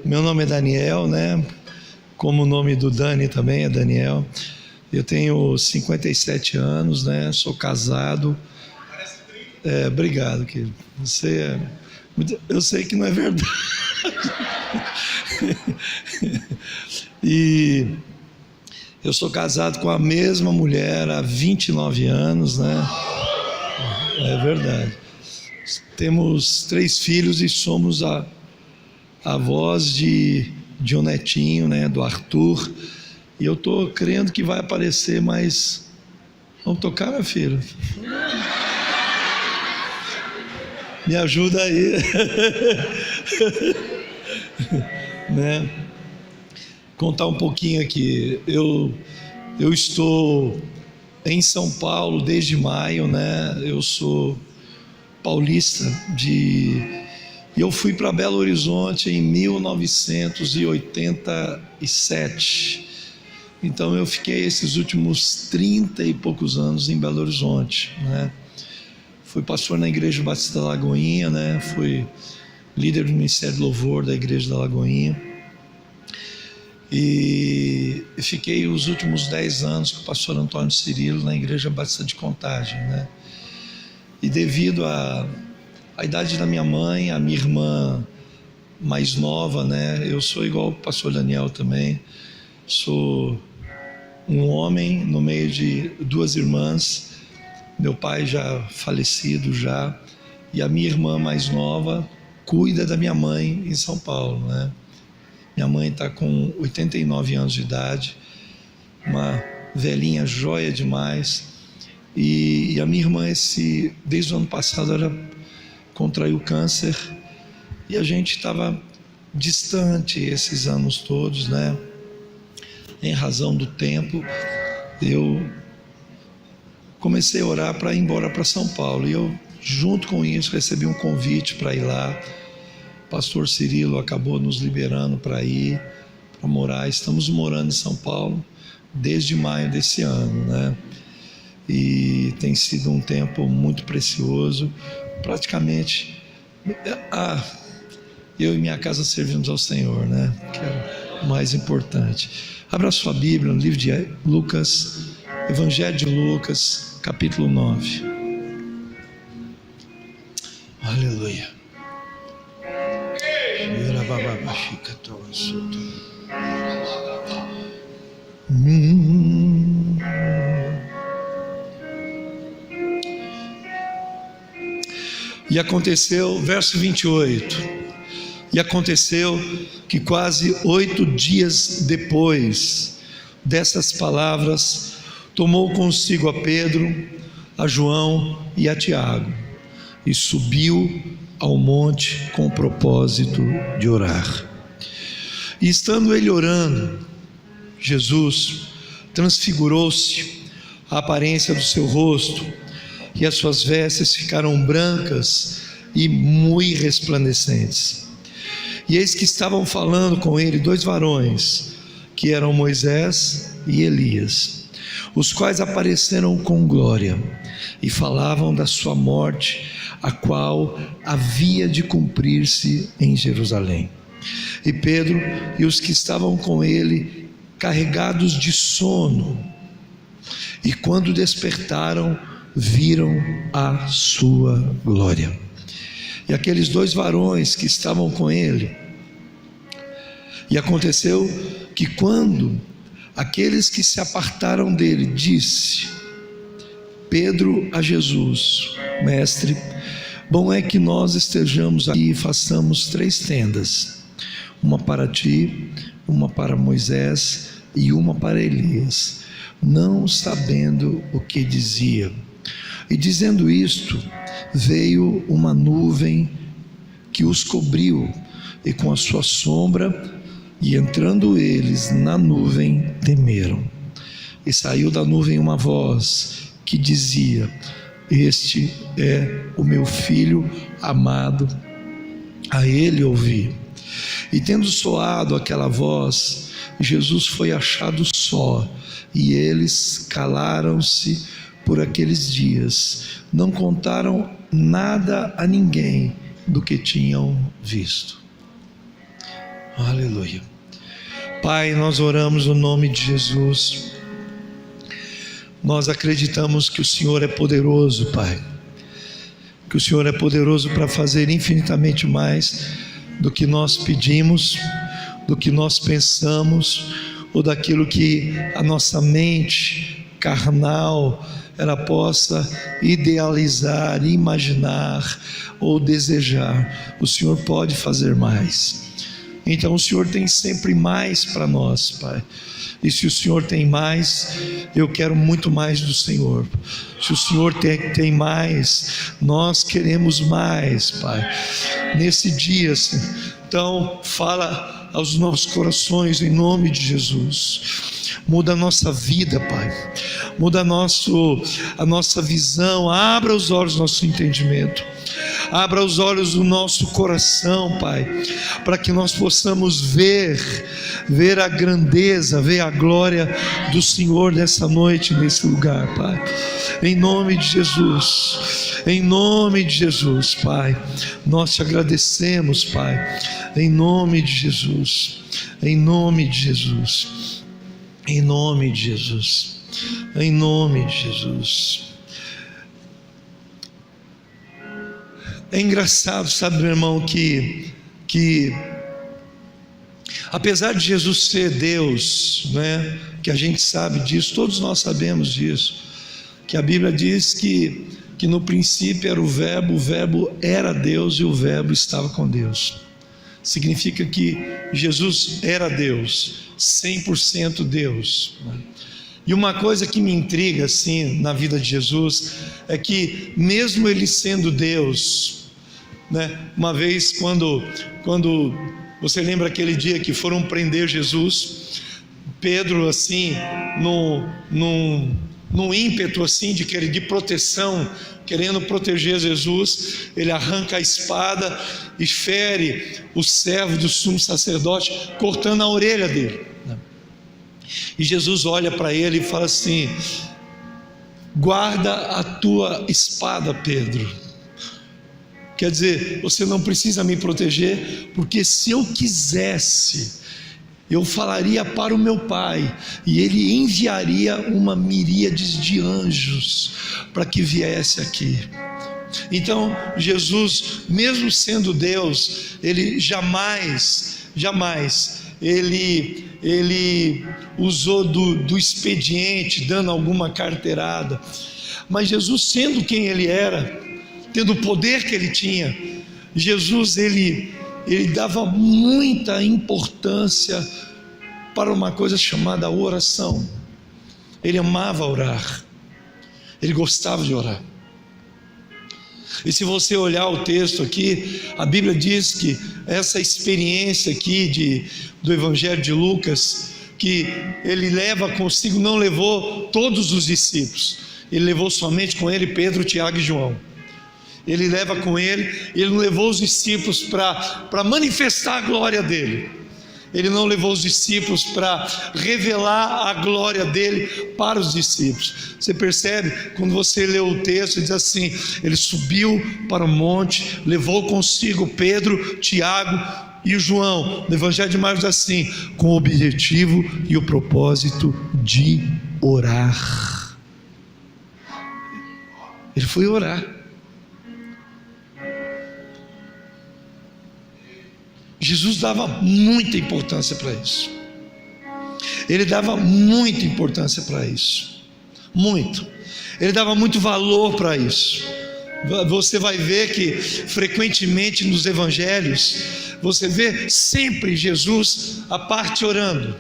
Meu nome é Daniel, né? Como o nome do Dani também é Daniel. Eu tenho 57 anos, né? Sou casado. Obrigado, querido. Eu sei que não é verdade. E eu sou casado com a mesma mulher há 29 anos, né? É verdade. Temos 3 filhos e somos avós de um netinho, né? Do Arthur. E eu estou crendo que vai aparecer, mas vamos tocar, meu filho? Me ajuda aí. Né? Contar um pouquinho aqui. Eu estou em São Paulo desde maio, né? Eu sou paulista e eu fui para Belo Horizonte em 1987. Então eu fiquei esses últimos 30 e poucos anos em Belo Horizonte, né? Fui pastor na Igreja Batista da Lagoinha, né? Fui líder do Ministério de Louvor da Igreja da Lagoinha. E fiquei os últimos 10 anos com o pastor Antônio Cirilo na Igreja Batista de Contagem, né? E devido à idade da minha mãe, a minha irmã mais nova, né? Eu sou igual o pastor Daniel também. Sou um homem no meio de 2 irmãs. Meu pai já falecido já. E a minha irmã mais nova cuida da minha mãe em São Paulo, né? Minha mãe está com 89 anos de idade, uma velhinha joia demais. E a minha irmã, desde o ano passado, ela contraiu câncer e a gente estava distante esses anos todos, né? Em razão do tempo, eu comecei a orar para ir embora para São Paulo. E eu, junto com isso, recebi um convite para ir lá. O pastor Cirilo acabou nos liberando para ir, para morar. Estamos morando em São Paulo desde maio desse ano, né? E tem sido um tempo muito precioso. Praticamente, eu e minha casa servimos ao Senhor, né? Que é o mais importante. Abra sua Bíblia no livro de Lucas, Evangelho de Lucas, capítulo 9. Aleluia. E aconteceu, verso 28, e aconteceu que quase 8 dias depois dessas palavras, tomou consigo a Pedro, a João e a Tiago, e subiu ao monte com o propósito de orar. E estando ele orando, Jesus transfigurou-se a aparência do seu rosto, e as suas vestes ficaram brancas e muito resplandecentes. E eis que estavam falando com ele 2 varões, que eram Moisés e Elias, os quais apareceram com glória e falavam da sua morte, a qual havia de cumprir-se em Jerusalém. E Pedro e os que estavam com ele, carregados de sono, e quando despertaram, viram a sua glória. E aqueles 2 varões que estavam com ele, e aconteceu que quando aqueles que se apartaram dele, disse Pedro a Jesus: Mestre, bom é que nós estejamos aqui e façamos 3 tendas, uma para ti, uma para Moisés e uma para Elias, não sabendo o que dizia. E dizendo isto, veio uma nuvem que os cobriu, e com a sua sombra, e entrando eles na nuvem, temeram. E saiu da nuvem uma voz que dizia: Este é o meu filho amado, a ele ouvi. E tendo soado aquela voz, Jesus foi achado só, e eles calaram-se por aqueles dias, não contaram nada a ninguém do que tinham visto. Aleluia. Pai, nós oramos no nome de Jesus. Nós acreditamos que o Senhor é poderoso, Pai. Que o Senhor é poderoso para fazer infinitamente mais do que nós pedimos, do que nós pensamos, ou daquilo que a nossa mente carnal ela possa idealizar, imaginar ou desejar. O Senhor pode fazer mais. Então o Senhor tem sempre mais para nós, Pai. E se o Senhor tem mais, eu quero muito mais do Senhor. Se o Senhor tem mais, nós queremos mais, Pai. Nesse dia, Senhor, então fala aos nossos corações em nome de Jesus. Muda a nossa vida, Pai. Muda a nossa visão. Abra os olhos do nosso entendimento. Abra os olhos do nosso coração, Pai, para que nós possamos ver a grandeza, ver a glória do Senhor nessa noite, nesse lugar, Pai. Em nome de Jesus, Pai, nós te agradecemos, Pai. Em nome de Jesus, em nome de Jesus, em nome de Jesus, em nome de Jesus. É engraçado, sabe, meu irmão, que apesar de Jesus ser Deus, né, que a gente sabe disso, todos nós sabemos disso, que a Bíblia diz que no princípio era o Verbo era Deus e o Verbo estava com Deus. Significa que Jesus era Deus, 100% Deus, né? E uma coisa que me intriga assim na vida de Jesus é que mesmo ele sendo Deus, né, uma vez quando você lembra aquele dia que foram prender Jesus, Pedro assim num ímpeto assim de proteção, querendo proteger Jesus, ele arranca a espada e fere o servo do sumo sacerdote, cortando a orelha dele. E Jesus olha para ele e fala assim: guarda a tua espada, Pedro. Quer dizer, você não precisa me proteger, porque se eu quisesse, eu falaria para o meu Pai, e Ele enviaria uma miríade de anjos para que viesse aqui. Então Jesus, mesmo sendo Deus, Ele jamais ele usou do expediente, dando alguma carteirada. Mas Jesus, sendo quem Ele era, tendo o poder que Ele tinha, Jesus ele dava muita importância para uma coisa chamada oração. Ele amava orar, ele gostava de orar. E se você olhar o texto aqui, a Bíblia diz que essa experiência aqui do Evangelho de Lucas, que ele leva consigo, não levou todos os discípulos, ele levou somente com ele Pedro, Tiago e João. Ele leva com ele não levou os discípulos para manifestar a glória dele. Ele não levou os discípulos para revelar a glória dele para os discípulos. Você percebe? Quando você lê o texto, diz assim: ele subiu para o monte, levou consigo Pedro, Tiago e João. No Evangelho de Marcos diz assim: com o objetivo e o propósito de orar. Ele foi orar. Jesus dava muita importância para isso. Ele dava muita importância para isso. Muito. Ele dava muito valor para isso. Você vai ver que frequentemente nos evangelhos, você vê sempre Jesus à parte orando,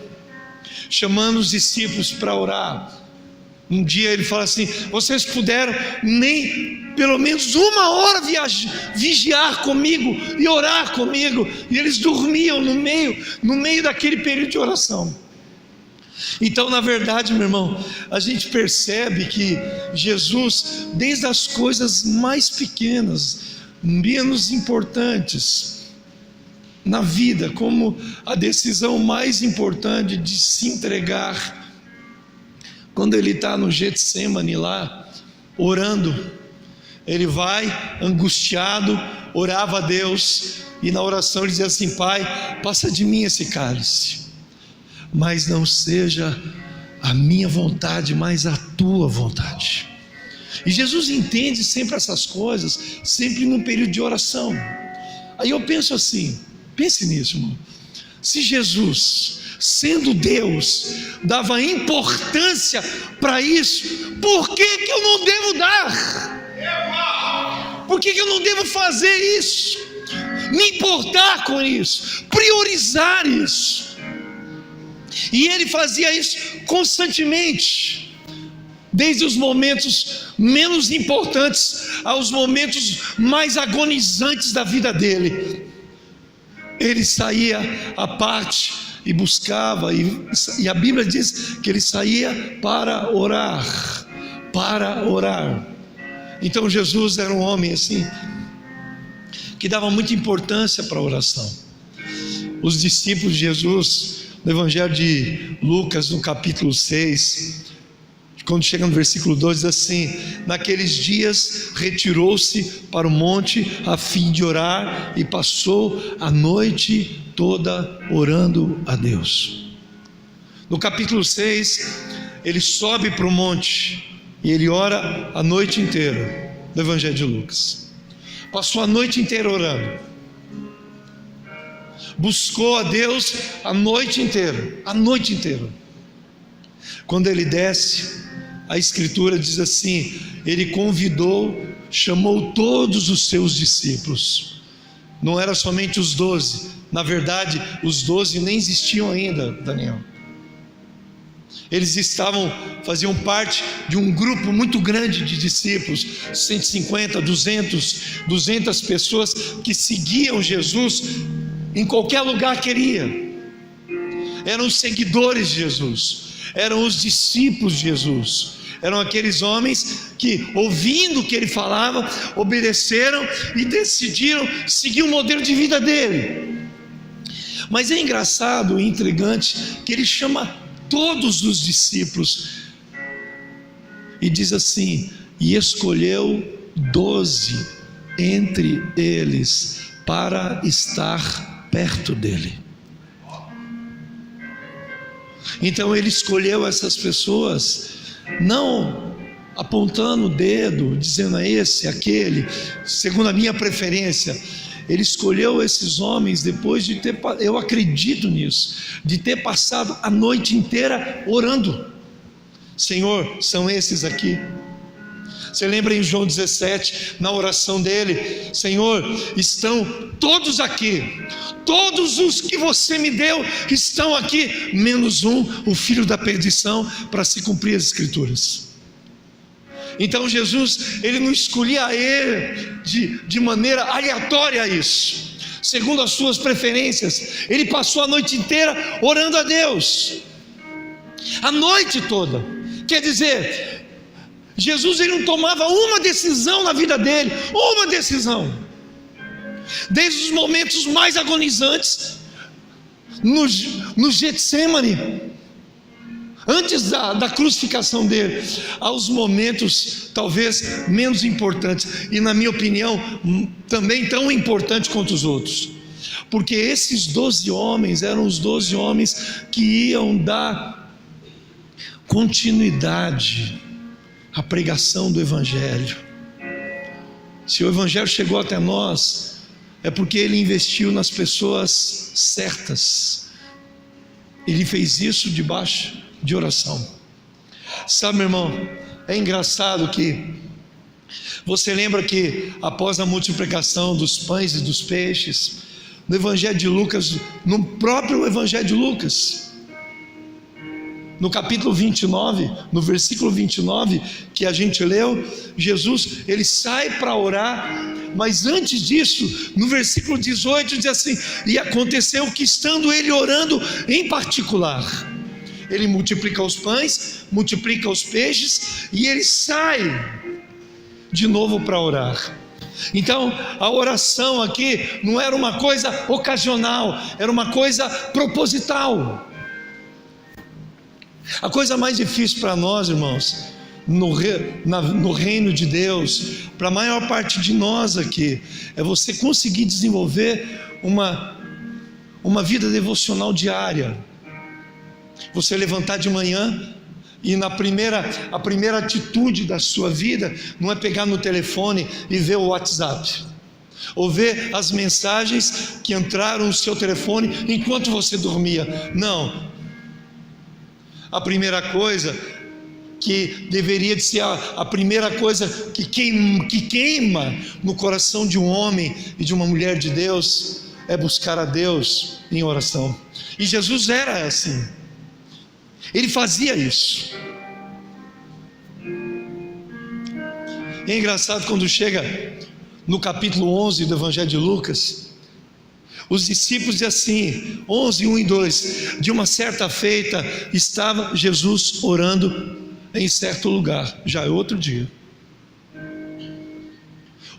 chamando os discípulos para orar. Um dia ele fala assim: vocês puderam nem pelo menos uma hora vigiar comigo e orar comigo? E eles dormiam no meio daquele período de oração. Então, na verdade, meu irmão, a gente percebe que Jesus, desde as coisas mais pequenas, menos importantes na vida, como a decisão mais importante de se entregar, quando ele está no Getsemane lá, orando, ele vai angustiado, orava a Deus, e na oração ele dizia assim: Pai, passa de mim esse cálice, mas não seja a minha vontade, mas a tua vontade. E Jesus entende sempre essas coisas, sempre num período de oração. Aí eu penso assim, pense nisso, irmão. Se Jesus, sendo Deus, dava importância para isso, por que eu não devo dar? Por que eu não devo fazer isso? Me importar com isso, priorizar isso. E ele fazia isso constantemente, desde os momentos menos importantes aos momentos mais agonizantes da vida dele. Ele saía à parte e buscava, e a Bíblia diz que ele saía para orar. Então Jesus era um homem assim, que dava muita importância para a oração. Os discípulos de Jesus, no Evangelho de Lucas, no capítulo 6, quando chega no versículo 2, diz assim: naqueles dias retirou-se para o monte a fim de orar, e passou a noite toda orando a Deus. No capítulo 6, ele sobe para o monte e ele ora a noite inteira. No Evangelho de Lucas, passou a noite inteira orando, buscou a Deus a noite inteira. Quando ele desce, a Escritura diz assim: ele chamou todos os seus discípulos. Não era somente os 12, na verdade os 12 nem existiam ainda, Daniel. Eles faziam parte de um grupo muito grande de discípulos, 150, 200 pessoas que seguiam Jesus em qualquer lugar que ele ia. Eram os seguidores de Jesus, eram os discípulos de Jesus, eram aqueles homens que, ouvindo o que ele falava, obedeceram e decidiram seguir o modelo de vida dele. Mas é engraçado e intrigante que ele chama todos os discípulos e diz assim: e escolheu 12 entre eles para estar perto dele. Então ele escolheu essas pessoas, não apontando o dedo, dizendo a esse, aquele, segundo a minha preferência. Ele escolheu esses homens depois de ter, eu acredito nisso, de ter passado a noite inteira orando. Senhor, são esses aqui. Você lembra em João 17, na oração dele: Senhor, estão todos aqui, todos os que você me deu estão aqui, menos um, o filho da perdição, para se cumprir as Escrituras. Então Jesus, ele não escolhia ele de maneira aleatória isso, segundo as suas preferências. Ele passou a noite inteira orando a Deus, a noite toda. Quer dizer, Jesus, ele não tomava uma decisão na vida dele, uma decisão, desde os momentos mais agonizantes, no Getsemane, antes da crucificação dele, aos momentos talvez menos importantes, e na minha opinião também tão importantes quanto os outros, porque esses 12 homens eram os 12 homens que iam dar continuidade à pregação do Evangelho. Se o Evangelho chegou até nós, é porque ele investiu nas pessoas certas. Ele fez isso debaixo de oração. Sabe, meu irmão, é engraçado que você lembra que após a multiplicação dos pães e dos peixes, no Evangelho de Lucas, no próprio Evangelho de Lucas, no capítulo 29, no versículo 29 que a gente leu, Jesus, ele sai para orar, mas antes disso, no versículo 18 diz assim: e aconteceu que, estando ele orando em particular, ele multiplica os pães, multiplica os peixes, e ele sai de novo para orar. Então a oração aqui não era uma coisa ocasional, era uma coisa proposital. A coisa mais difícil para nós, irmãos, no reino de Deus, para a maior parte de nós aqui, é você conseguir desenvolver uma vida devocional diária. Você levantar de manhã e a primeira atitude da sua vida não é pegar no telefone e ver o WhatsApp, ou ver as mensagens que entraram no seu telefone enquanto você dormia. Não. A primeira coisa que deveria de ser a primeira coisa que queima no coração de um homem e de uma mulher de Deus é buscar a Deus em oração. E Jesus era assim. Ele fazia isso. E é engraçado quando chega no capítulo 11 do Evangelho de Lucas, os discípulos dizem assim, 11, 1 e 2, de uma certa feita estava Jesus orando em certo lugar. Já é outro dia,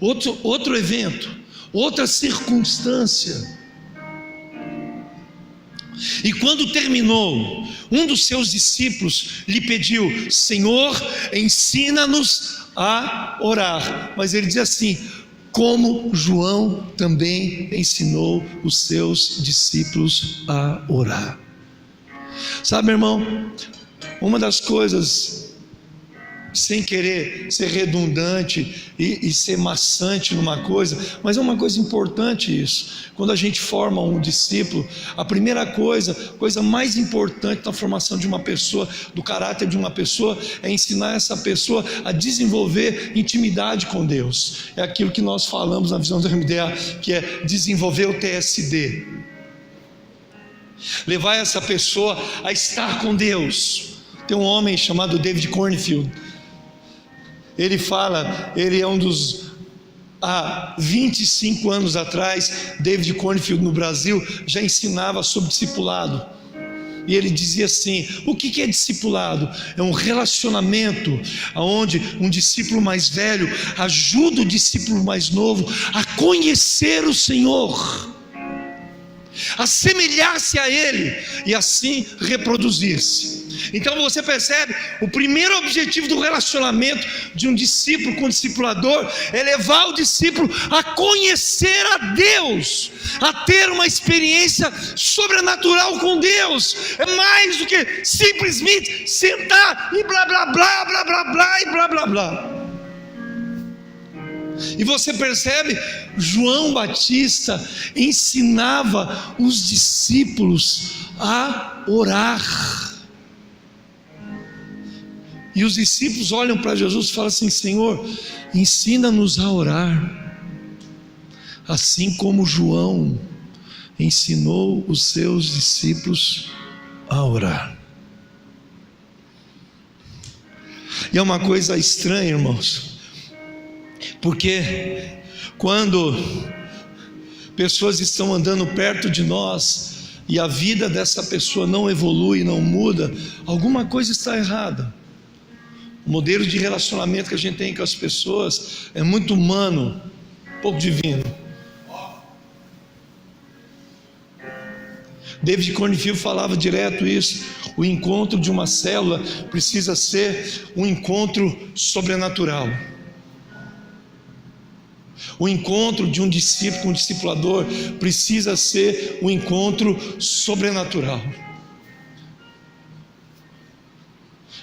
outro evento, outra circunstância. E quando terminou, um dos seus discípulos lhe pediu: Senhor, ensina-nos a orar. Mas ele diz assim: como João também ensinou os seus discípulos a orar. Sabe, meu irmão, uma das coisas, sem querer ser redundante e ser maçante numa coisa, mas é uma coisa importante isso. Quando a gente forma um discípulo, a primeira coisa mais importante na formação de uma pessoa, do caráter de uma pessoa, é ensinar essa pessoa a desenvolver intimidade com Deus. É aquilo que nós falamos na visão do MDA, que é desenvolver o TSD. Levar essa pessoa a estar com Deus. Tem um homem chamado David Cornfield. Ele fala, ele é um dos, há 25 anos atrás, David Cornfield no Brasil já ensinava sobre discipulado. E ele dizia assim: o que é discipulado? É um relacionamento onde um discípulo mais velho ajuda o discípulo mais novo a conhecer o Senhor, assemelhar-se a Ele e assim reproduzir-se. Então você percebe, o primeiro objetivo do relacionamento de um discípulo com um discipulador é levar o discípulo a conhecer a Deus, a ter uma experiência sobrenatural com Deus. É mais do que simplesmente sentar e blá blá blá blá blá blá e blá blá blá. E você percebe, João Batista ensinava os discípulos a orar. E os discípulos olham para Jesus e falam assim: Senhor, ensina-nos a orar, assim como João ensinou os seus discípulos a orar. E é uma coisa estranha, irmãos, porque quando pessoas estão andando perto de nós e a vida dessa pessoa não evolui, não muda, alguma coisa está errada. O modelo de relacionamento que a gente tem com as pessoas é muito humano, pouco divino. David Cornfield falava direto isso: o encontro de uma célula precisa ser um encontro sobrenatural. O encontro de um discípulo com um discipulador precisa ser um encontro sobrenatural.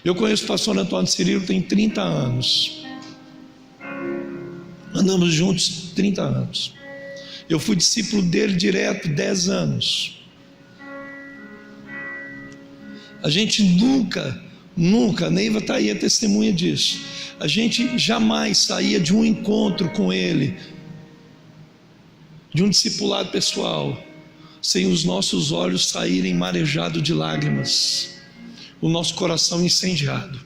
Eu conheço o pastor Antônio Cirilo tem 30 anos. Andamos juntos 30 anos. Eu fui discípulo dele direto 10 anos. A gente nunca, Neiva está aí, é testemunha disso. A gente jamais saía de um encontro com ele, de um discipulado pessoal, sem os nossos olhos saírem marejados de lágrimas, o nosso coração incendiado.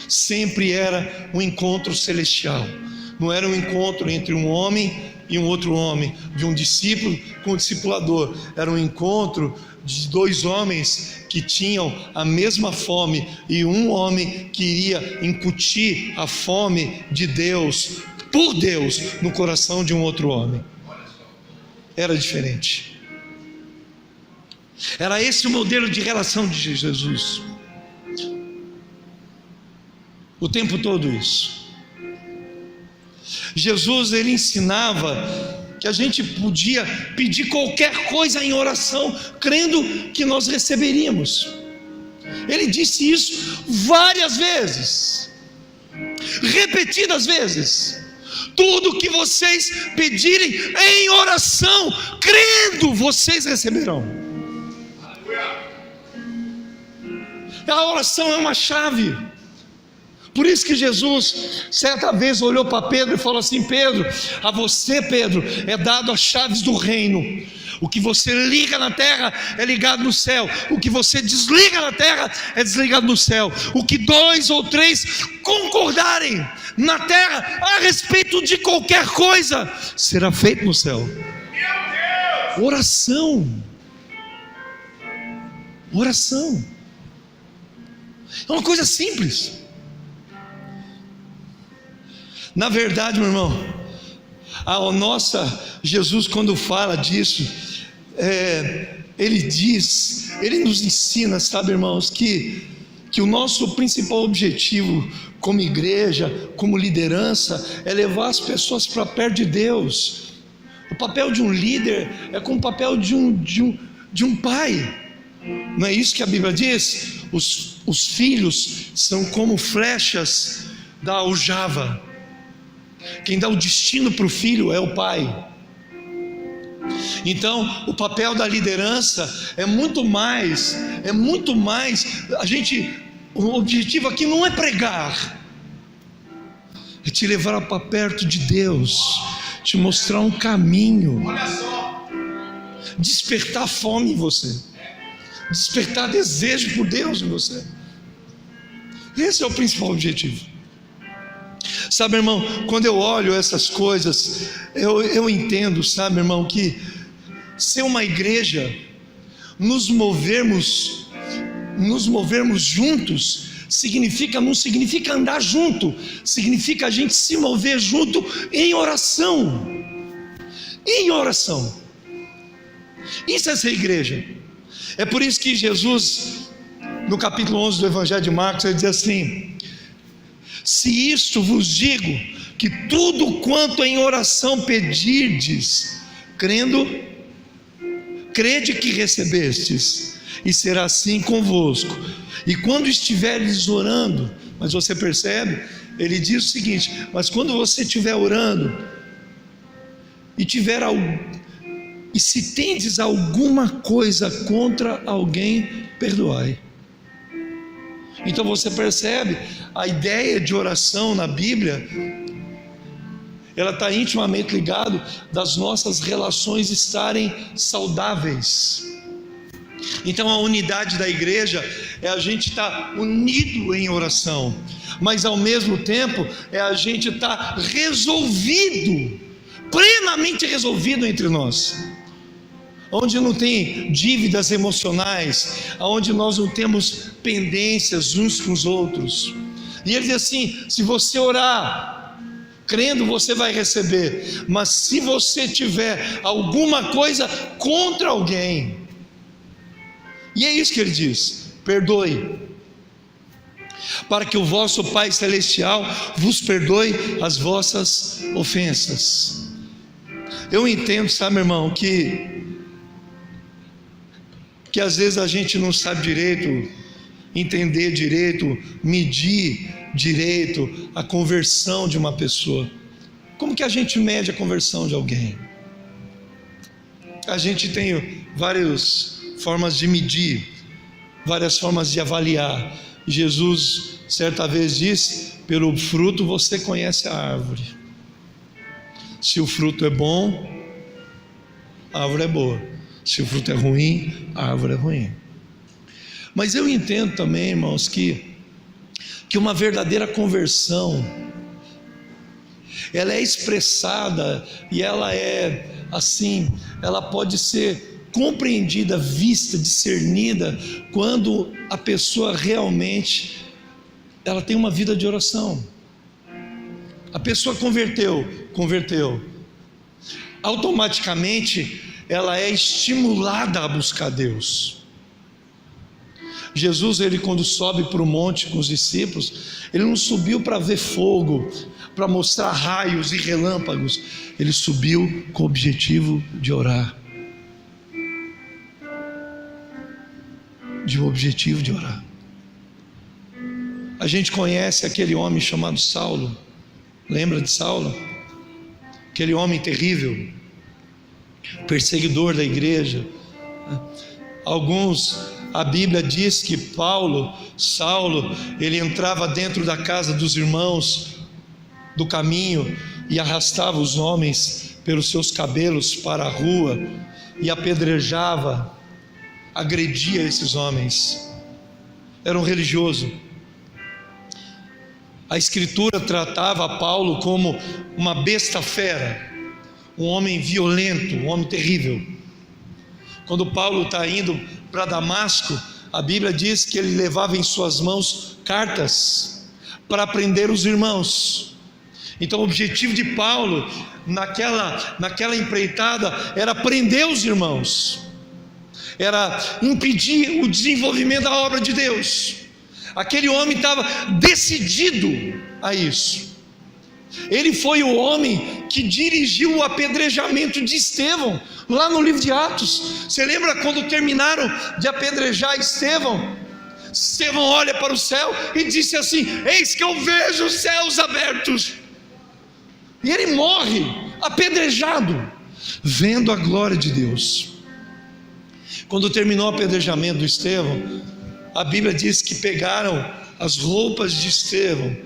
Sempre era um encontro celestial. Não era um encontro entre um homem e um outro homem, de um discípulo com um discipulador. Era um encontro de dois homens que tinham a mesma fome, e um homem queria incutir a fome de Deus, por Deus, no coração de um outro homem. Era diferente. Era esse o modelo de relação de Jesus. o tempo todo isso. Jesus, ele ensinava que a gente podia pedir qualquer coisa em oração, crendo que nós receberíamos. Ele disse isso várias vezes, repetidas vezes: tudo que vocês pedirem em oração, crendo, vocês receberão. A oração é uma chave. Por isso que Jesus certa vez olhou para Pedro e falou assim: Pedro, a você, Pedro, é dado as chaves do reino. O que você liga na terra é ligado no céu, o que você desliga na terra é desligado no céu. O que 2 ou 3 concordarem na terra a respeito de qualquer coisa será feito no céu. Oração. Oração é uma coisa simples. Na verdade, meu irmão, Jesus, quando fala disso, ele nos ensina, sabe, irmãos, que o nosso principal objetivo como igreja, como liderança, é levar as pessoas para perto de Deus. O papel de um líder é como o papel de um pai. Não é isso que a Bíblia diz? Os filhos são como flechas da aljava. Quem dá o destino para o filho é o pai. Então, o papel da liderança é muito mais. O objetivo aqui não é pregar, é te levar para perto de Deus, te mostrar um caminho, despertar fome em você, despertar desejo por Deus em você. Esse é o principal objetivo. Sabe, irmão, quando eu olho essas coisas, eu entendo, sabe, irmão, que ser uma igreja, nos movermos juntos, não significa andar junto, significa a gente se mover junto em oração. Em oração. Isso é ser igreja. É por isso que Jesus, no capítulo 11 do Evangelho de Marcos, ele diz assim: se isto vos digo, que tudo quanto em oração pedirdes, crede que recebestes, e será assim convosco. E quando estiveres orando, mas você percebe, ele diz o seguinte: mas quando você estiver orando, e se tendes alguma coisa contra alguém, perdoai. Então você percebe, a ideia de oração na Bíblia, ela está intimamente ligada das nossas relações estarem saudáveis. Então a unidade da igreja é a gente estar unido em oração, mas ao mesmo tempo é a gente estar resolvido, plenamente resolvido entre nós, onde não tem dívidas emocionais, onde nós não temos pendências uns com os outros. E ele diz assim: se você orar crendo, você vai receber, mas se você tiver alguma coisa contra alguém, e é isso que ele diz: perdoe, para que o vosso Pai Celestial vos perdoe as vossas ofensas. Eu entendo, sabe, irmão, que às vezes a gente não sabe direito, entender direito, medir direito a conversão de uma pessoa. Como que a gente mede a conversão de alguém? A gente tem várias formas de medir, várias formas de avaliar. Jesus certa vez disse: pelo fruto você conhece a árvore. Se o fruto é bom, a árvore é boa. Se o fruto é ruim, a árvore é ruim. Mas eu entendo também, irmãos, que uma verdadeira conversão, ela é expressada e ela é assim, ela pode ser compreendida, vista, discernida, quando a pessoa realmente ela tem uma vida de oração. A pessoa converteu, automaticamente ela é estimulada a buscar Deus. Jesus, ele quando sobe para o monte com os discípulos, ele não subiu para ver fogo, para mostrar raios e relâmpagos. Ele subiu com o objetivo de orar. A gente conhece aquele homem chamado Saulo. Lembra de Saulo? Aquele homem terrível, perseguidor da igreja. A Bíblia diz que Saulo, ele entrava dentro da casa dos irmãos do caminho e arrastava os homens pelos seus cabelos para a rua e apedrejava, agredia esses homens. Era um religioso. A Escritura tratava Paulo como uma besta fera, um homem violento, um homem terrível. Quando Paulo está indo para Damasco, a Bíblia diz que ele levava em suas mãos cartas para prender os irmãos. Então o objetivo de Paulo naquela empreitada era prender os irmãos, era impedir o desenvolvimento da obra de Deus. Aquele homem estava decidido a isso. Ele foi o homem que dirigiu o apedrejamento de Estevão, lá no livro de Atos. Você lembra quando terminaram de apedrejar Estevão? Estevão olha para o céu e disse assim: eis que eu vejo os céus abertos. E ele morre apedrejado, vendo a glória de Deus. Quando terminou o apedrejamento do Estevão, a Bíblia diz que pegaram as roupas de Estevão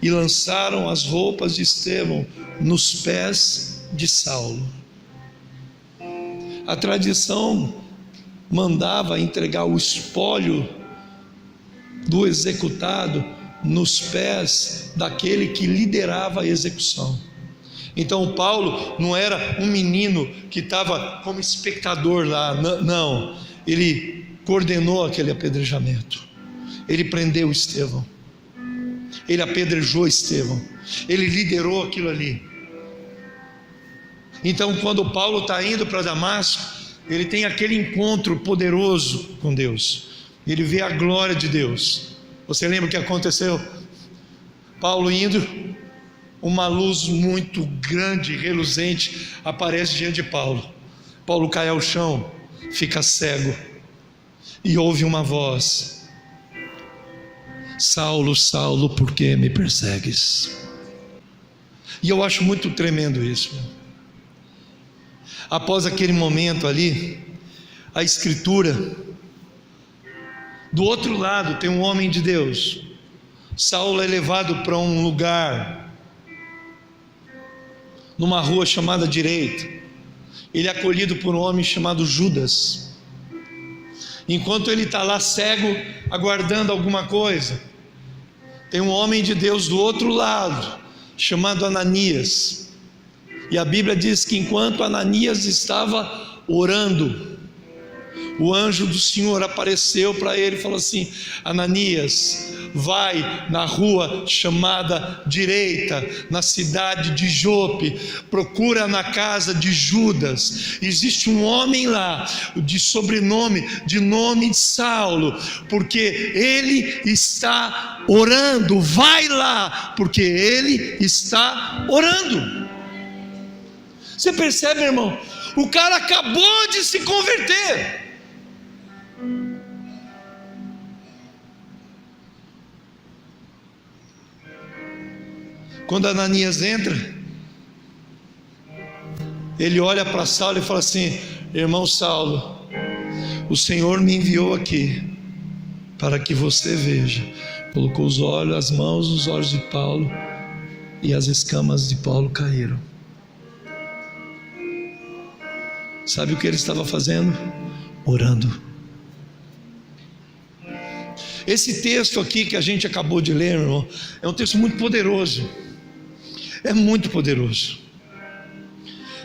e lançaram as roupas de Estevão nos pés de Saulo. A tradição mandava entregar o espólio do executado nos pés daquele que liderava a execução. Então Paulo não era um menino que estava como espectador lá, não, ele coordenou aquele apedrejamento. Ele prendeu Estevão, ele apedrejou Estevão, ele liderou aquilo ali. Então quando Paulo está indo para Damasco, ele tem aquele encontro poderoso com Deus, ele vê a glória de Deus. Você lembra o que aconteceu? Paulo indo, uma luz muito grande, reluzente, aparece diante de Paulo. Paulo cai ao chão, fica cego e ouve uma voz: Saulo, Saulo, por que me persegues? E eu acho muito tremendo isso. Após aquele momento ali, a Escritura, do outro lado tem um homem de Deus. Saulo é levado para um lugar, numa rua chamada Direita. Ele é acolhido por um homem chamado Judas. Enquanto ele está lá cego, aguardando alguma coisa, tem um homem de Deus do outro lado, chamado Ananias. E a Bíblia diz que enquanto Ananias estava orando, o anjo do Senhor apareceu para ele e falou assim: Ananias, vai na rua chamada Direita, na cidade de Jope, procura na casa de Judas. Existe um homem lá, de nome Saulo, porque ele está orando. Vai lá, porque ele está orando. Você percebe, irmão? O cara acabou de se converter. Quando Ananias entra, ele olha para Saulo e fala assim: irmão Saulo, o Senhor me enviou aqui para que você veja. Colocou os olhos, as mãos nos olhos de Paulo, e as escamas de Paulo caíram. Sabe o que ele estava fazendo? Orando. Esse texto aqui que a gente acabou de ler, meu irmão, é um texto muito poderoso. É muito poderoso.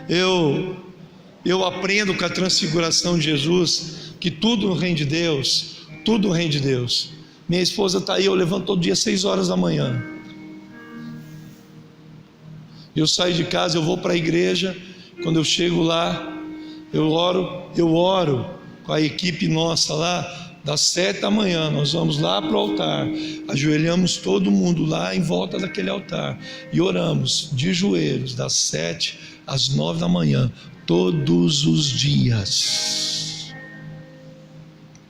Eu aprendo com a transfiguração de Jesus que tudo no reino de Deus, tudo no reino de Deus. Minha esposa está aí, eu levanto todo dia 6 horas da manhã. Eu saio de casa, eu vou para a igreja. Quando eu chego lá, eu oro com a equipe nossa lá, das 7 da manhã, nós vamos lá para o altar, ajoelhamos todo mundo lá em volta daquele altar e oramos de joelhos das 7 às 9 da manhã, todos os dias.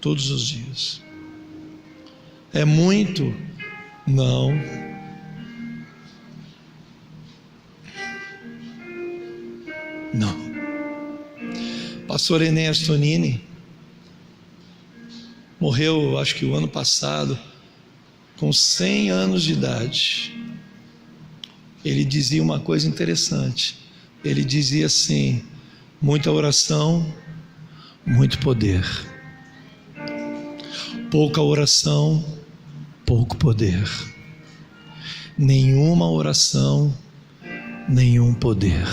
Todos os dias. É muito? Não. Não. Pastor Enéas Tonini morreu, acho que o ano passado, com 100 anos de idade. Ele dizia uma coisa interessante. Ele dizia assim: muita oração, muito poder. Pouca oração, pouco poder. Nenhuma oração, nenhum poder.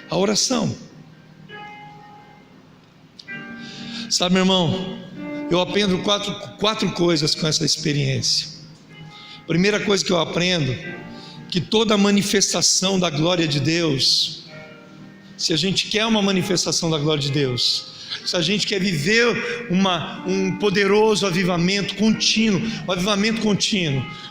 A oração. Sabe, meu irmão, eu aprendo quatro coisas com essa experiência. Primeira coisa que eu aprendo, que toda manifestação da glória de Deus, se a gente quer uma manifestação da glória de Deus, se a gente quer viver um poderoso avivamento contínuo,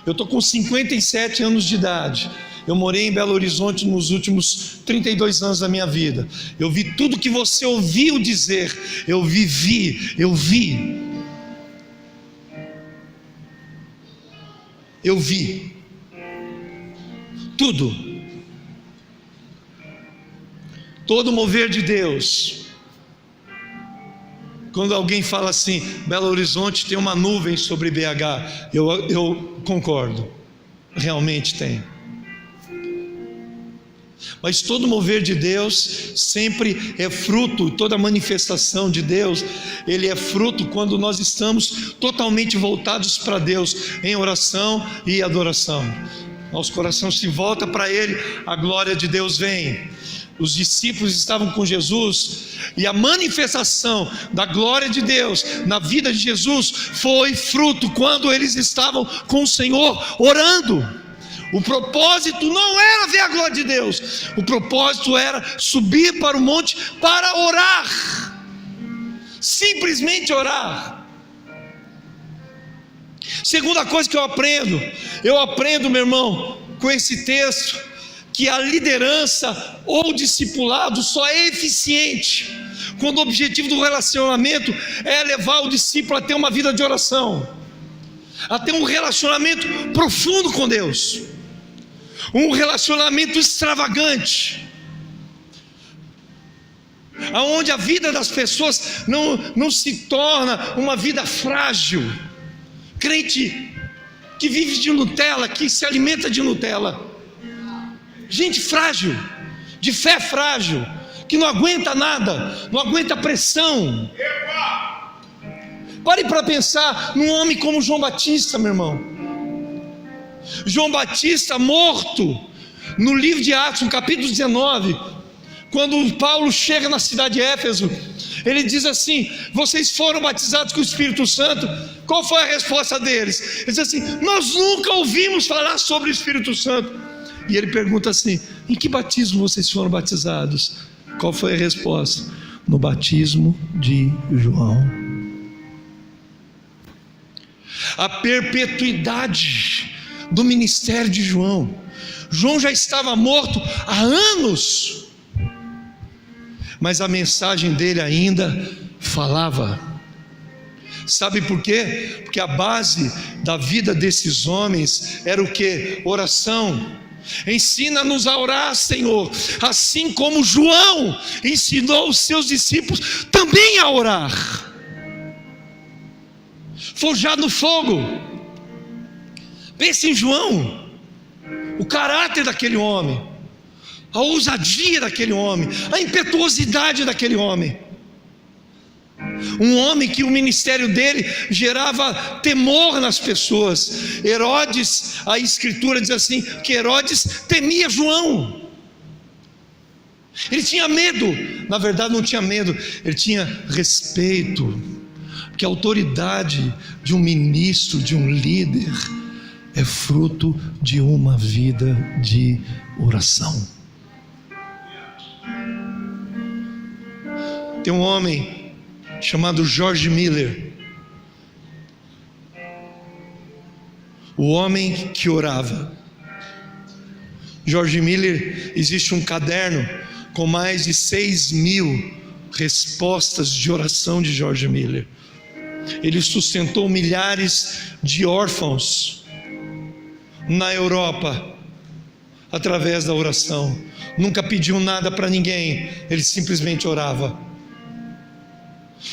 eu estou com 57 anos de idade. Eu morei em Belo Horizonte nos últimos 32 anos da minha vida. Eu vi tudo que você ouviu dizer. Eu vivi, eu vi. Eu vi tudo. Todo mover de Deus. Quando alguém fala assim, Belo Horizonte tem uma nuvem sobre BH, eu concordo, realmente tem. Mas todo mover de Deus sempre é fruto, toda manifestação de Deus, ele é fruto quando nós estamos totalmente voltados para Deus, em oração e adoração. Nosso coração se volta para Ele, a glória de Deus vem. Os discípulos estavam com Jesus e a manifestação da glória de Deus na vida de Jesus foi fruto quando eles estavam com o Senhor orando. O propósito não era ver a glória de Deus, o propósito era subir para o monte para orar, simplesmente orar. Segunda coisa que eu aprendo, meu irmão, com esse texto, que a liderança ou discipulado só é eficiente quando o objetivo do relacionamento é levar o discípulo a ter uma vida de oração, a ter um relacionamento profundo com Deus, um relacionamento extravagante, aonde a vida das pessoas não se torna uma vida frágil. Crente que vive de Nutella, que se alimenta de Nutella, gente frágil, de fé frágil, que não aguenta nada, não aguenta pressão. Pare para pensar num homem como João Batista, meu irmão. João Batista morto, no livro de Atos, no capítulo 19, quando Paulo chega na cidade de Éfeso, ele diz assim: vocês foram batizados com o Espírito Santo? Qual foi a resposta deles? Ele diz assim: nós nunca ouvimos falar sobre o Espírito Santo. E ele pergunta assim: em que batismo vocês foram batizados? Qual foi a resposta? No batismo de João. A perpetuidade do ministério de João. João já estava morto há anos, mas a mensagem dele ainda falava. Sabe por quê? Porque a base da vida desses homens era o quê? Oração. Ensina-nos a orar, Senhor, assim como João ensinou os seus discípulos também a orar. Forjado no fogo. Pense em João, o caráter daquele homem, a ousadia daquele homem, a impetuosidade daquele homem. Um homem que o ministério dele gerava temor nas pessoas. Herodes, a escritura diz assim, que Herodes temia João. Ele tinha medo. Na verdade não tinha medo, ele tinha respeito, porque a autoridade de um ministro, de um líder, é fruto de uma vida de oração. Tem um homem chamado George Miller, o homem que orava. George Miller, existe um caderno com mais de 6.000 respostas de oração de George Miller. Ele sustentou milhares de órfãos na Europa através da oração. Nunca pediu nada para ninguém, ele simplesmente orava.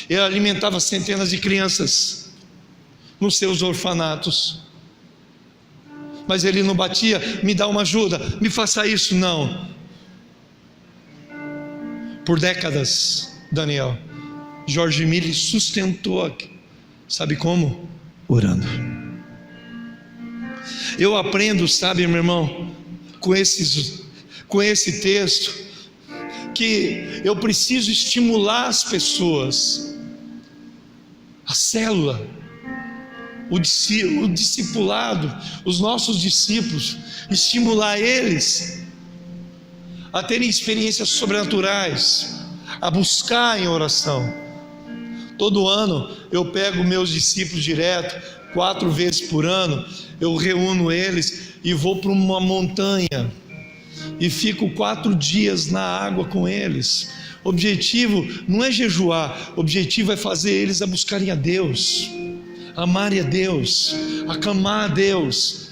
Ele alimentava centenas de crianças nos seus orfanatos. Mas ele não batia, me dá uma ajuda, me faça isso, não. Por décadas, Daniel, George Miller sustentou aqui. Sabe como? Orando. Eu aprendo, sabe, meu irmão, com esse texto, que eu preciso estimular as pessoas, a célula, o discipulado, os nossos discípulos, estimular eles a terem experiências sobrenaturais, a buscar em oração. Todo ano eu pego meus discípulos direto, 4 vezes por ano, eu reúno eles e vou para uma montanha e fico 4 dias na água com eles. O objetivo não é jejuar, o objetivo é fazer eles a buscarem a Deus, a amarem a Deus, a clamar a Deus,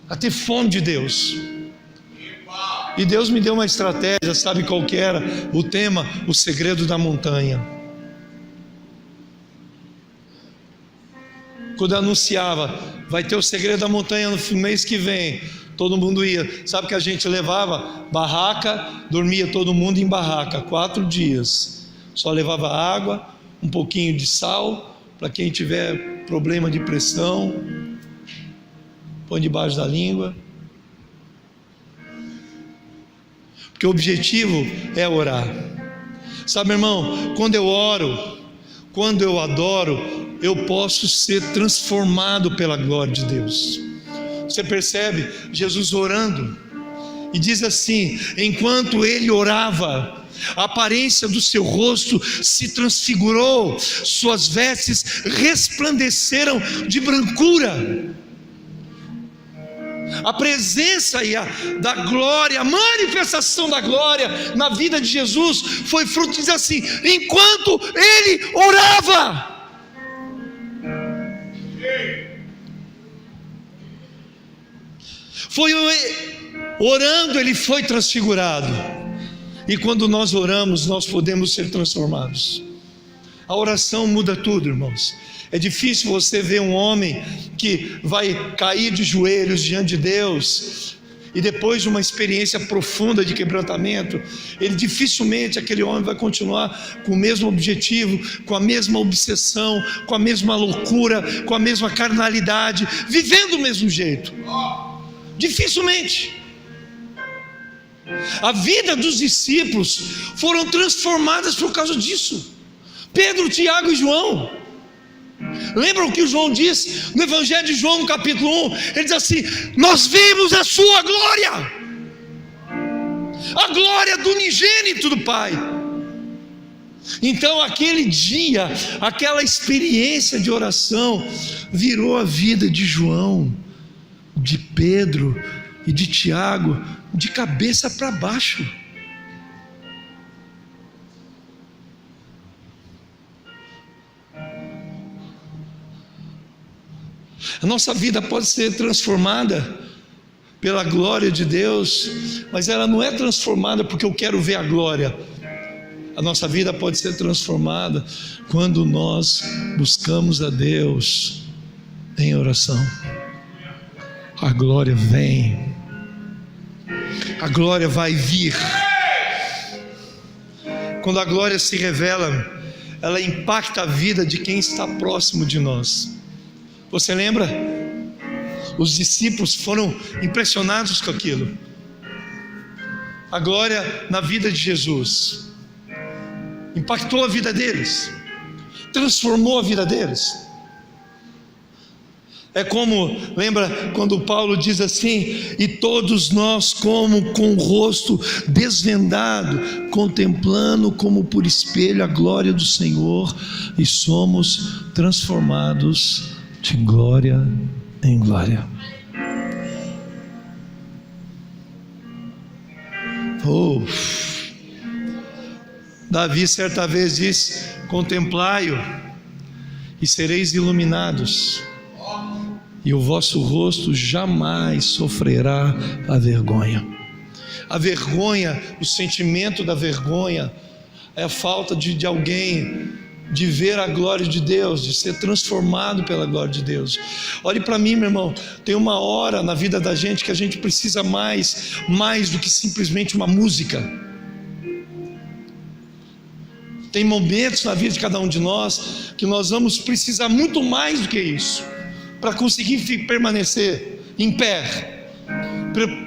a ter fome de Deus. E Deus me deu uma estratégia, sabe qual que era? O tema, o segredo da montanha. Quando eu anunciava, vai ter o segredo da montanha no mês que vem, todo mundo ia. Sabe que a gente levava barraca, dormia todo mundo em barraca, 4 dias. Só levava água, um pouquinho de sal, para quem tiver problema de pressão, põe debaixo da língua. Porque o objetivo é orar. Sabe, irmão, quando eu oro, quando eu adoro, eu posso ser transformado pela glória de Deus. Você percebe Jesus orando, e diz assim: enquanto ele orava, a aparência do seu rosto se transfigurou, suas vestes resplandeceram de brancura. A presença da glória, a manifestação da glória na vida de Jesus foi fruto, diz assim, enquanto ele orava. Foi orando, ele foi transfigurado. E quando nós oramos, nós podemos ser transformados. A oração muda tudo, irmãos. É difícil você ver um homem que vai cair de joelhos diante de Deus, e depois de uma experiência profunda de quebrantamento, dificilmente aquele homem vai continuar com o mesmo objetivo, com a mesma obsessão, com a mesma loucura, com a mesma carnalidade, vivendo do mesmo jeito. Dificilmente. A vida dos discípulos foram transformadas por causa disso. Pedro, Tiago e João. Lembram o que o João diz no Evangelho de João, no capítulo 1? Ele diz assim: nós vimos a sua glória, a glória do unigênito do Pai. Então aquele dia, aquela experiência de oração virou a vida de João, de Pedro e de Tiago de cabeça para baixo. A nossa vida pode ser transformada pela glória de Deus, mas ela não é transformada porque eu quero ver a glória. A nossa vida pode ser transformada quando nós buscamos a Deus em oração. A glória vem, a glória vai vir. Quando a glória se revela, ela impacta a vida de quem está próximo de nós. Você lembra? Os discípulos foram impressionados com aquilo. A glória na vida de Jesus impactou a vida deles, transformou a vida deles. É como, lembra quando Paulo diz assim: e todos nós, como com o rosto desvendado, contemplando como por espelho a glória do Senhor, e somos transformados de glória em glória. Oh, Davi certa vez disse: contemplai-o e sereis iluminados, e o vosso rosto jamais sofrerá a vergonha. A vergonha, o sentimento da vergonha, é a falta de alguém, de ver a glória de Deus, de ser transformado pela glória de Deus. Olhe para mim, meu irmão, tem uma hora na vida da gente que a gente precisa mais do que simplesmente uma música. Tem momentos na vida de cada um de nós que nós vamos precisar muito mais do que isso, para conseguir permanecer em pé,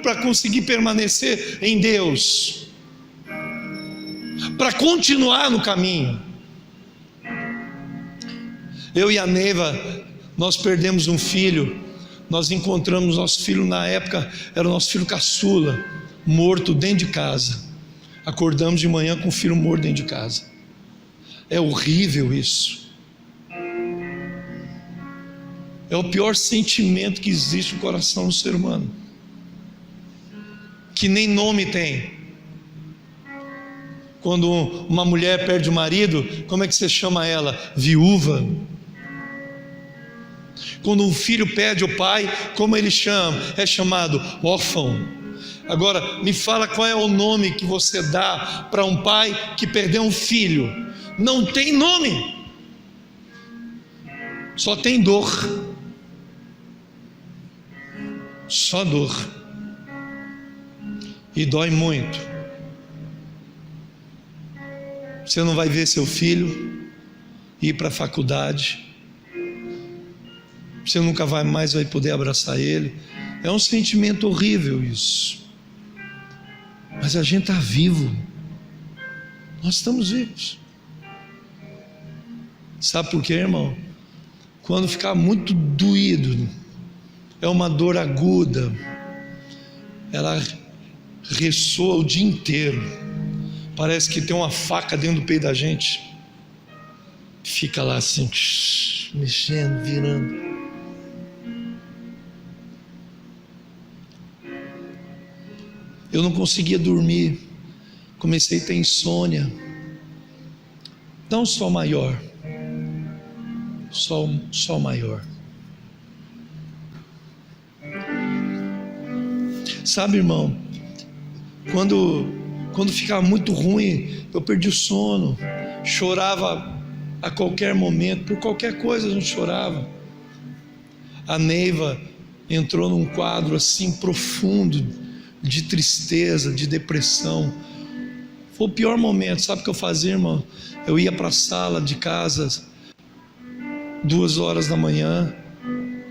para conseguir permanecer em Deus, para continuar no caminho. Eu e a Neiva, nós perdemos um filho. Nós encontramos nosso filho, na época era o nosso filho caçula, morto dentro de casa. Acordamos de manhã com o filho morto dentro de casa. É horrível isso. É o pior sentimento que existe no coração do ser humano, que nem nome tem. Quando uma mulher perde o marido, como é que você chama ela? Viúva. Quando um filho perde o pai, como ele chama? É chamado órfão. Agora, me fala qual é o nome que você dá para um pai que perdeu um filho? Não tem nome, só tem dor. Só dor. E dói muito. Você não vai ver seu filho ir para a faculdade, você nunca mais vai poder abraçar ele. É um sentimento horrível isso. Mas a gente está vivo. Nós estamos vivos. Sabe por quê, irmão? Quando ficar muito doído, é uma dor aguda, ela ressoa o dia inteiro. Parece que tem uma faca dentro do peito da gente. Fica lá assim, mexendo, virando. Eu não conseguia dormir, comecei a ter insônia. Dá um sol maior, sol maior. Sabe, irmão, quando ficava muito ruim, eu perdi o sono, chorava a qualquer momento, por qualquer coisa a gente chorava. A Neiva entrou num quadro assim profundo, de tristeza, de depressão. Foi o pior momento. Sabe o que eu fazia, irmão? Eu ia para a sala de casa 2h da manhã,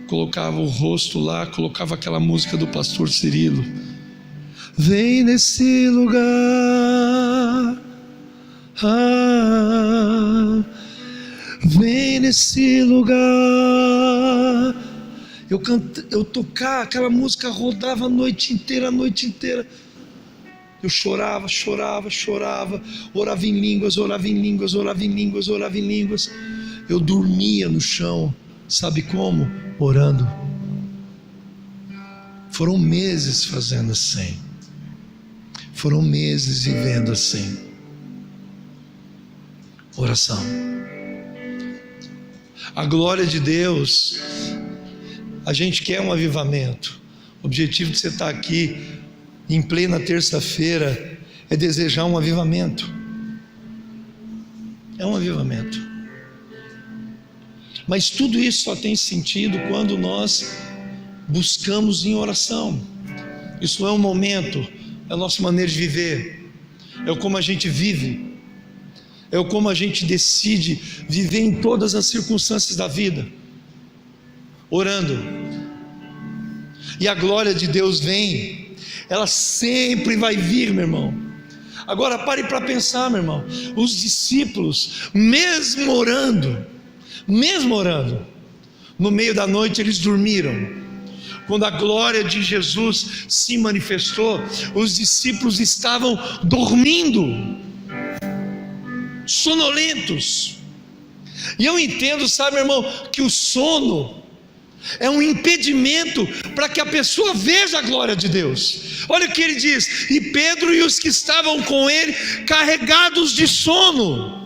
colocava o rosto lá, colocava aquela música do pastor Cirilo. Vem nesse lugar, vem nesse lugar. Eu tocava aquela música, rodava a noite inteira. Eu chorava, orava em línguas. Eu dormia no chão, sabe como? Orando. Foram meses fazendo assim, foram meses vivendo assim. Oração. A glória de Deus. A gente quer um avivamento. O objetivo de você estar aqui em plena terça-feira é desejar um avivamento. É um avivamento. Mas tudo isso só tem sentido quando nós buscamos em oração. Isso não é um momento, é a nossa maneira de viver. É como a gente vive. É como a gente decide viver em todas as circunstâncias da vida. Orando. E a glória de Deus vem. Ela sempre vai vir, meu irmão. Agora pare para pensar, meu irmão. Os discípulos, mesmo orando, no meio da noite eles dormiram. Quando a glória de Jesus se manifestou, os discípulos estavam dormindo, sonolentos. E eu entendo, sabe, irmão, que o sono é um impedimento para que a pessoa veja a glória de Deus. Olha o que ele diz: e Pedro e os que estavam com ele, carregados de sono.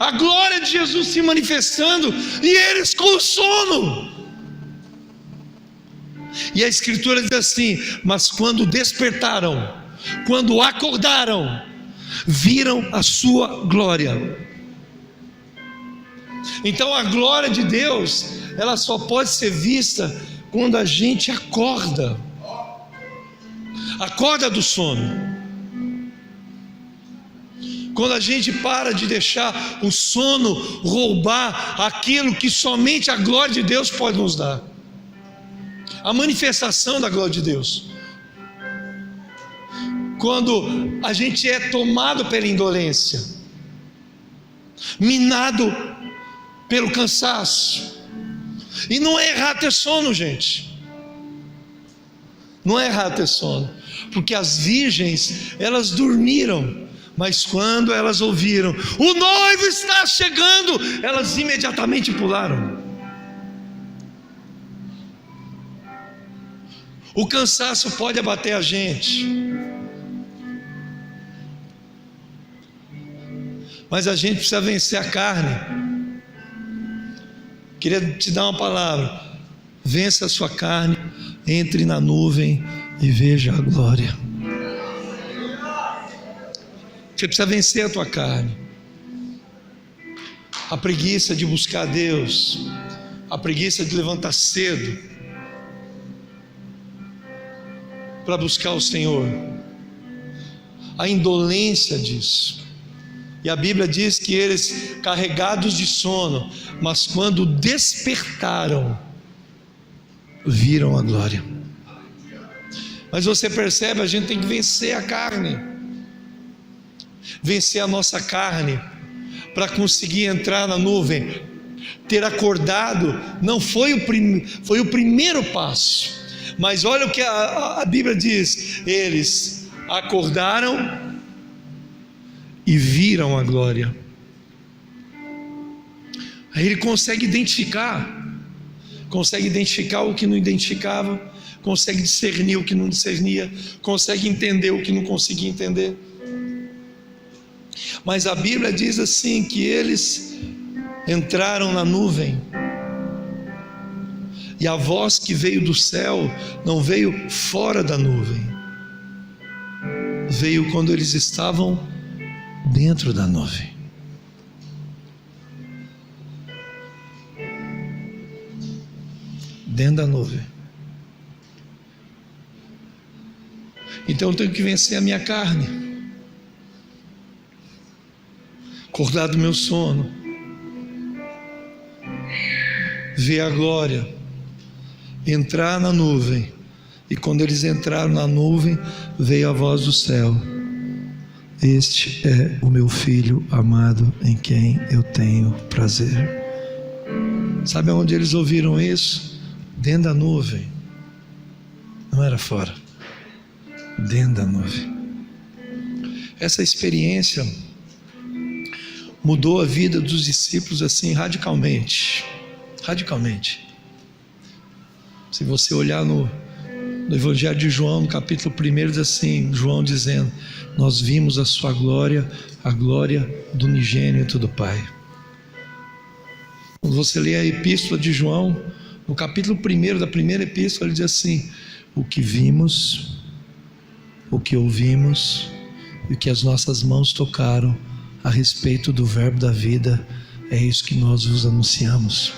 A glória de Jesus se manifestando e eles com sono. E a Escritura diz assim: mas quando despertaram, quando acordaram, viram a sua glória. Então a glória de Deus, ela só pode ser vista quando a gente acorda do sono. Quando a gente para de deixar o sono roubar aquilo que somente a glória de Deus pode nos dar, a manifestação da glória de Deus. Quando a gente é tomado pela indolência, minado pelo cansaço. E não é errado ter sono, gente. Não é errado ter sono, porque as virgens, elas dormiram, mas quando elas ouviram: o noivo está chegando, elas imediatamente pularam. O cansaço pode abater a gente, mas a gente precisa vencer a carne. Queria te dar uma palavra: vença a sua carne, entre na nuvem e veja a glória. Você precisa vencer a tua carne, a preguiça de buscar Deus, a preguiça de levantar cedo para buscar o Senhor, a indolência disso. E a Bíblia diz que eles, carregados de sono, mas quando despertaram, viram a glória. Mas você percebe, a gente tem que vencer a carne, vencer a nossa carne, para conseguir entrar na nuvem. Ter acordado não foi o primeiro passo, mas olha o que a Bíblia diz: eles acordaram e viram a glória. Aí ele consegue identificar o que não identificava, consegue discernir o que não discernia, consegue entender o que não conseguia entender. Mas a Bíblia diz assim, que eles entraram na nuvem, e a voz que veio do céu não veio fora da nuvem, veio quando eles estavam dentro da nuvem. Dentro da nuvem. Então eu tenho que vencer a minha carne, acordar do meu sono, ver a glória, entrar na nuvem. E quando eles entraram na nuvem, veio a voz do céu: este é o meu filho amado, em quem eu tenho prazer. Sabe onde eles ouviram isso? Dentro da nuvem. Não era fora, dentro da nuvem. Essa experiência mudou a vida dos discípulos assim radicalmente. Se você olhar no Evangelho de João, no capítulo 1, diz assim, João dizendo: nós vimos a sua glória, a glória do unigênito do Pai. Quando você lê a epístola de João, no capítulo 1 da primeira epístola, ele diz assim: o que vimos, o que ouvimos e o que as nossas mãos tocaram a respeito do verbo da vida, é isso que nós vos anunciamos.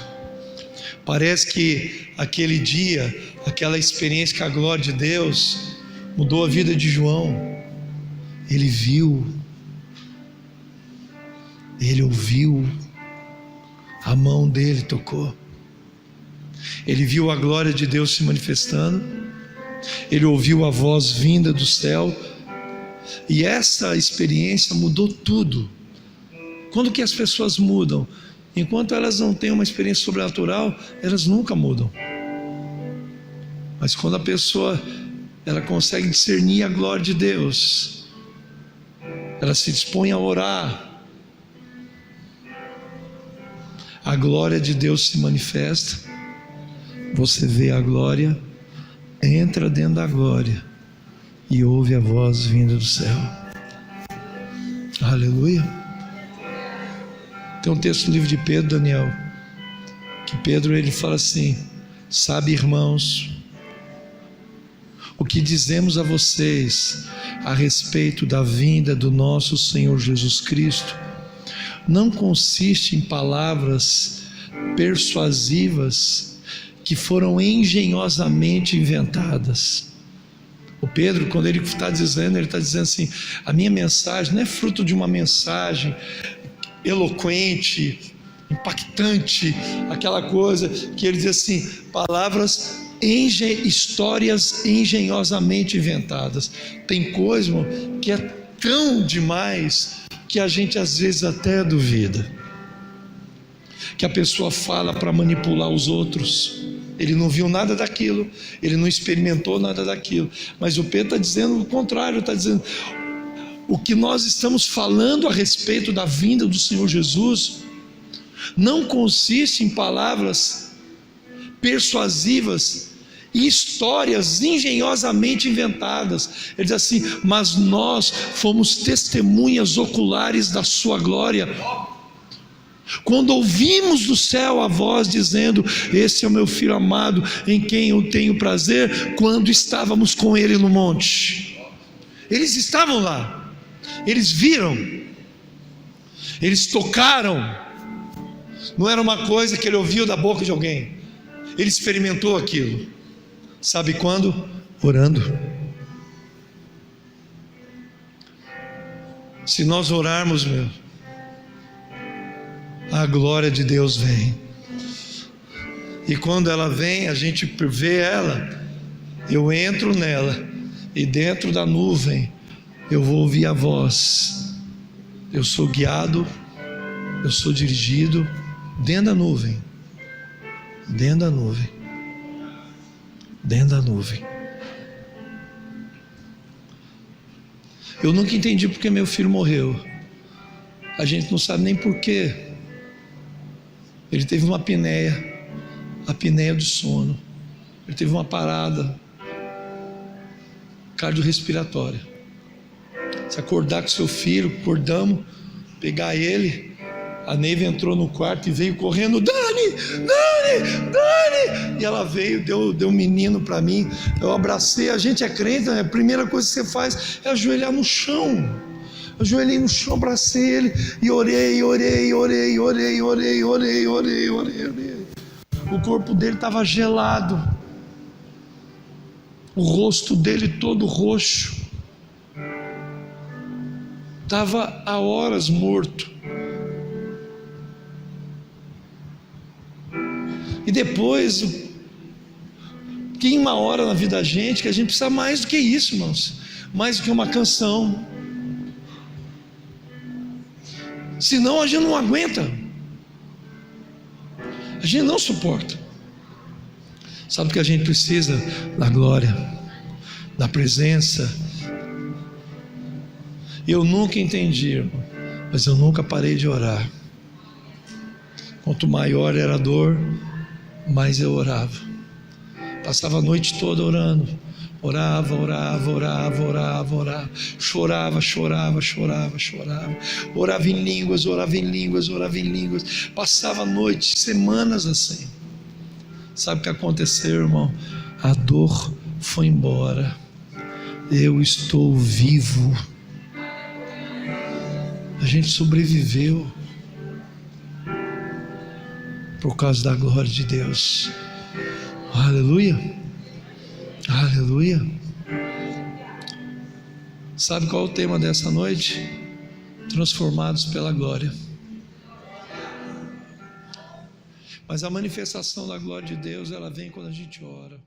Parece que aquele dia, aquela experiência com a glória de Deus mudou a vida de João. Ele viu, ele ouviu, a mão dele tocou, ele viu a glória de Deus se manifestando, ele ouviu a voz vinda do céu, e essa experiência mudou tudo. Quando que as pessoas mudam? Enquanto elas não têm uma experiência sobrenatural, elas nunca mudam. Mas quando a pessoa ela consegue discernir a glória de Deus, ela se dispõe a orar, a glória de Deus se manifesta. Você vê a glória, entra dentro da glória e ouve a voz vinda do céu. Aleluia. Tem um texto do livro de Pedro, Daniel, que Pedro ele fala assim: sabe, irmãos, o que dizemos a vocês a respeito da vinda do nosso Senhor Jesus Cristo não consiste em palavras persuasivas que foram engenhosamente inventadas. O Pedro, quando ele está dizendo, ele está dizendo assim: a minha mensagem não é fruto de uma mensagem eloquente, impactante, aquela coisa que ele diz assim, palavras, histórias engenhosamente inventadas. Tem coisa, irmão, que é tão demais que a gente às vezes até duvida, que a pessoa fala para manipular os outros. Ele não viu nada daquilo, ele não experimentou nada daquilo, mas o Pedro está dizendo o contrário, está dizendo: o que nós estamos falando a respeito da vinda do Senhor Jesus não consiste em palavras persuasivas e histórias engenhosamente inventadas. Ele diz assim: mas nós fomos testemunhas oculares da sua glória, quando ouvimos do céu a voz dizendo: esse é o meu filho amado, em quem eu tenho prazer, quando estávamos com ele no monte. Eles estavam lá, eles viram, eles tocaram. Não era uma coisa que ele ouviu da boca de alguém, ele experimentou aquilo. Sabe quando? Orando. Se nós orarmos, meu, a glória de Deus vem. E quando ela vem, a gente vê ela, eu entro nela, e dentro da nuvem eu vou ouvir a voz. Eu sou guiado, eu sou dirigido dentro da nuvem, dentro da nuvem, dentro da nuvem. Eu nunca entendi porque meu filho morreu. A gente não sabe nem porquê. Ele teve uma apneia, a apneia do sono. Ele teve uma parada cardiorrespiratória. Se acordar com seu filho, acordamos, pegar ele, a Neiva entrou no quarto e veio correndo: Dani, Dani, Dani! E ela veio, deu um menino para mim, eu abracei. A gente é crente, né? A primeira coisa que você faz é ajoelhar no chão. Ajoelhei no chão, abracei ele e orei. O corpo dele estava gelado, o rosto dele todo roxo, estava há horas morto. E depois, tem uma hora na vida da gente que a gente precisa mais do que isso, irmãos, mais do que uma canção. Senão a gente não aguenta, a gente não suporta. Sabe o que a gente precisa? Da glória, da presença. Eu nunca entendi, irmão, mas eu nunca parei de orar. Quanto maior era a dor, mais eu orava. Passava a noite toda orando. Orava. Chorava. Orava em línguas. Passava noites, semanas assim. Sabe o que aconteceu, irmão? A dor foi embora. Eu estou vivo. A gente sobreviveu por causa da glória de Deus. Aleluia. Aleluia. Sabe qual é o tema dessa noite? Transformados pela glória. Mas a manifestação da glória de Deus, ela vem quando a gente ora.